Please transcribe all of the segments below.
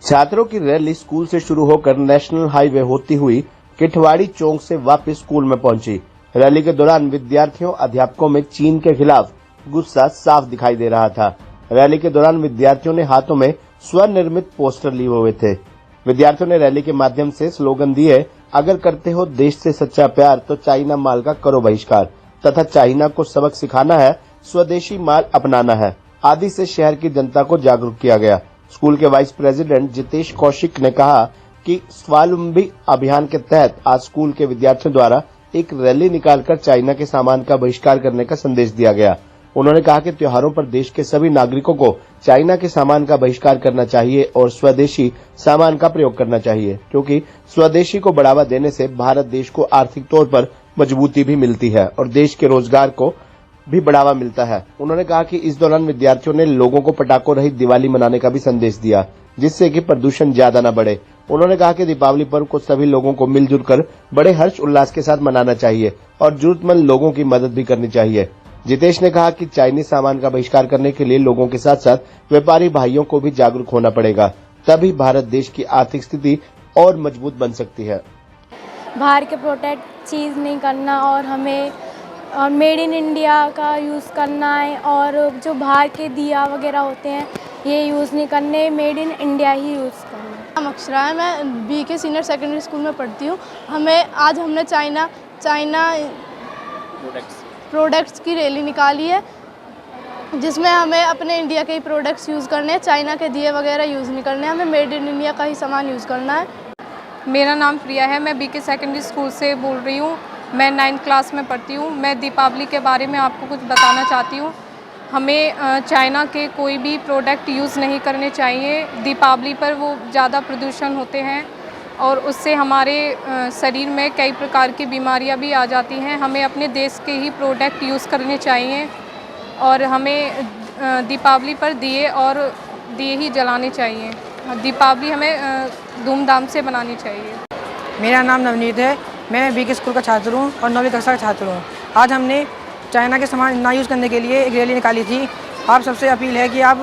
छात्रों की rally school से शुरू होकर नेशनल हाईवे होती हुई किठवाड़ी चौक से वापस स्कूल में पहुंची। रैली के दौरान विद्यार्थियों अध्यापकों में चीन के खिलाफ गुस्सा साफ दिखाई दे रहा था। रैली के दौरान विद्यार्थियों ने हाथों में स्वनिर्मित पोस्टर लिए हुए थे। विद्यार्थियों ने रैली के माध्यम से स्लोगन दिए, अगर करते हो देश से सच्चा प्यार तो चाइना माल का करो बहिष्कार, तथा चाइना को सबक सिखाना है, स्वदेशी माल अपनाना है आदि से शहर की जनता को जागरूक किया गया। स्कूल के वाइस प्रेसिडेंट जितेश कौशिक ने कहा कि स्वावलंबी अभियान के तहत आज स्कूल के विद्यार्थियों द्वारा एक रैली निकालकर चाइना के सामान का बहिष्कार करने का संदेश दिया गया। उन्होंने कहा कि त्योहारों पर देश के सभी नागरिकों को चाइना के सामान का बहिष्कार करना चाहिए और स्वदेशी सामान का प्रयोग करना चाहिए, क्योंकि स्वदेशी को बढ़ावा देने से भारत देश को आर्थिक तौर पर मजबूती भी मिलती है और देश के रोजगार को भी बढ़ावा मिलता है। उन्होंने कहा कि इस दौरान विद्यार्थियों ने लोगों को पटाखों रहित दिवाली मनाने का भी संदेश दिया, जिससे कि प्रदूषण ज्यादा न बढ़े। उन्होंने कहा कि दीपावली पर्व को सभी लोगों को मिलजुल कर बड़े हर्ष उल्लास के साथ मनाना चाहिए और जरूरतमंद लोगों की मदद भी करनी चाहिए। जितेश ने कहा कि चाइनीज सामान का बहिष्कार करने के लिए लोगों के साथ साथ व्यापारी भाइयों को भी जागरूक होना पड़ेगा, तभी भारत देश की आर्थिक स्थिति और मजबूत बन सकती है। बाहर के प्रोडक्ट चीज नहीं करना और हमें मेड इन इंडिया का यूज़ करना है और जो बाहर के दिया वगैरह होते हैं ये यूज़ नहीं करने, made in India he use करना है। नाम अक्षरा है, मैं बीके सीनियर सेकेंडरी स्कूल में पढ़ती हूँ। हमने चाइना प्रोडक्ट्स की रैली निकाली है, जिसमें हमें अपने इंडिया के ही प्रोडक्ट्स यूज़ करने हैं, चाइना के दिए वगैरह यूज़ नहीं करने, हमें मेड इन इंडिया का ही सामान यूज़ करना है। मेरा नाम प्रिया है, मैं बीके सेकेंडरी स्कूल से बोल रही हूँ। मैं 9th क्लास में पढ़ती हूँ। मैं दीपावली के बारे में आपको कुछ बताना चाहती हूँ। हमें चाइना के कोई भी प्रोडक्ट यूज़ नहीं करने चाहिए। दीपावली पर वो ज़्यादा प्रदूषण होते हैं और उससे हमारे शरीर में कई प्रकार की बीमारियां भी आ जाती हैं। हमें अपने देश के ही प्रोडक्ट यूज़ करने चाहिए और हमें दीपावली पर दिए ही जलाने चाहिए। दीपावली हमें धूमधाम से मनानी चाहिए। मेरा नाम नवनीत है, मैं बीके स्कूल का छात्र हूँ और 9वीं कक्षा का छात्र हूँ। आज हमने चाइना के सामान ना यूज़ करने के लिए एक रैली निकाली थी। आप सबसे अपील है कि आप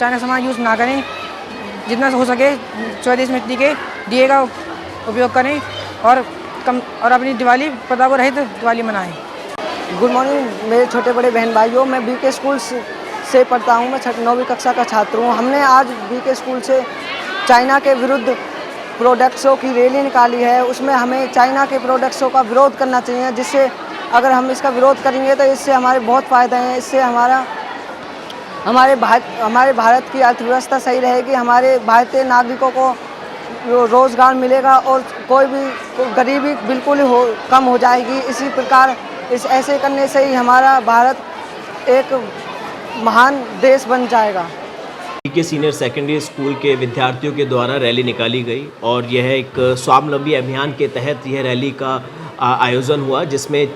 चाइना सामान यूज़ ना करें, जितना हो सके स्वदेशी मिट्टी के दिए का उपयोग करें और अपनी दिवाली पटाखों रहित दिवाली मनाएं। गुड मॉर्निंग मेरे छोटे बड़े बहन भाइयों, मैं बीके स्कूल से पढ़ता हूँ। मैं 9वीं कक्षा का छात्र हूँ। हमने आज बीके स्कूल से चाइना के विरुद्ध प्रोडक्ट्सों की रैली निकाली है। उसमें हमें चाइना के प्रोडक्ट्सों का विरोध करना चाहिए, जिससे अगर हम इसका विरोध करेंगे तो इससे हमारे बहुत फ़ायदे हैं। इससे हमारे भारत की अर्थव्यवस्था सही रहेगी, हमारे भारतीय नागरिकों को रोज़गार मिलेगा और कोई भी गरीबी बिल्कुल कम हो जाएगी। इसी प्रकार ऐसे करने से ही हमारा भारत एक महान देश बन जाएगा। के सीनियर सेकेंडरी स्कूल के विद्यार्थियों के द्वारा रैली निकाली गई और यह एक स्वावलंबी अभियान के तहत यह रैली का आयोजन हुआ, जिसमें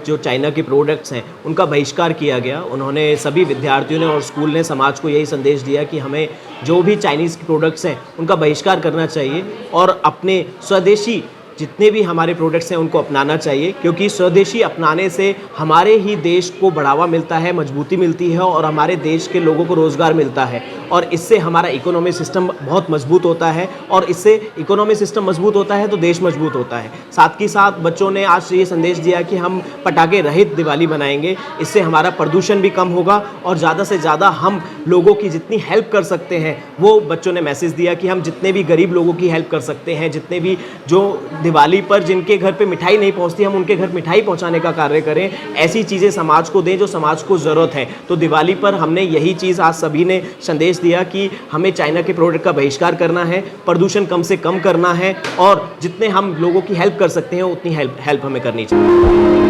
जो चाइना के प्रोडक्ट्स हैं उनका बहिष्कार किया गया। उन्होंने सभी विद्यार्थियों ने और स्कूल ने समाज को यही संदेश दिया कि हमें जो भी चाइनीज़ के प्रोडक्ट्स हैं उनका बहिष्कार करना चाहिए और अपने स्वदेशी जितने भी हमारे प्रोडक्ट्स हैं उनको अपनाना चाहिए, क्योंकि स्वदेशी अपनाने से हमारे ही देश को बढ़ावा मिलता है, मजबूती मिलती है और हमारे देश के लोगों को रोज़गार मिलता है और इससे हमारा इकोनॉमी सिस्टम बहुत मजबूत होता है और इससे इकोनॉमी सिस्टम मजबूत होता है तो देश मजबूत होता है। साथ ही साथ बच्चों ने आज ये संदेश दिया कि हम पटाखे रहित दिवाली बनाएंगे, इससे हमारा प्रदूषण भी कम होगा और ज़्यादा से ज़्यादा हम लोगों की जितनी हेल्प कर सकते हैं वो बच्चों ने मैसेज दिया कि हम जितने भी गरीब लोगों की हेल्प कर सकते हैं, जितने भी जो दिवाली पर जिनके घर पे मिठाई नहीं पहुंचती हम उनके घर मिठाई पहुंचाने का कार्य करें। ऐसी चीज़ें समाज को दें जो समाज को ज़रूरत है। तो दिवाली पर हमने यही चीज़ आज सभी ने संदेश दिया कि हमें चाइना के प्रोडक्ट का बहिष्कार करना है, प्रदूषण कम से कम करना है और जितने हम लोगों की हेल्प कर सकते हैं उतनी हेल्प हमें करनी चाहिए।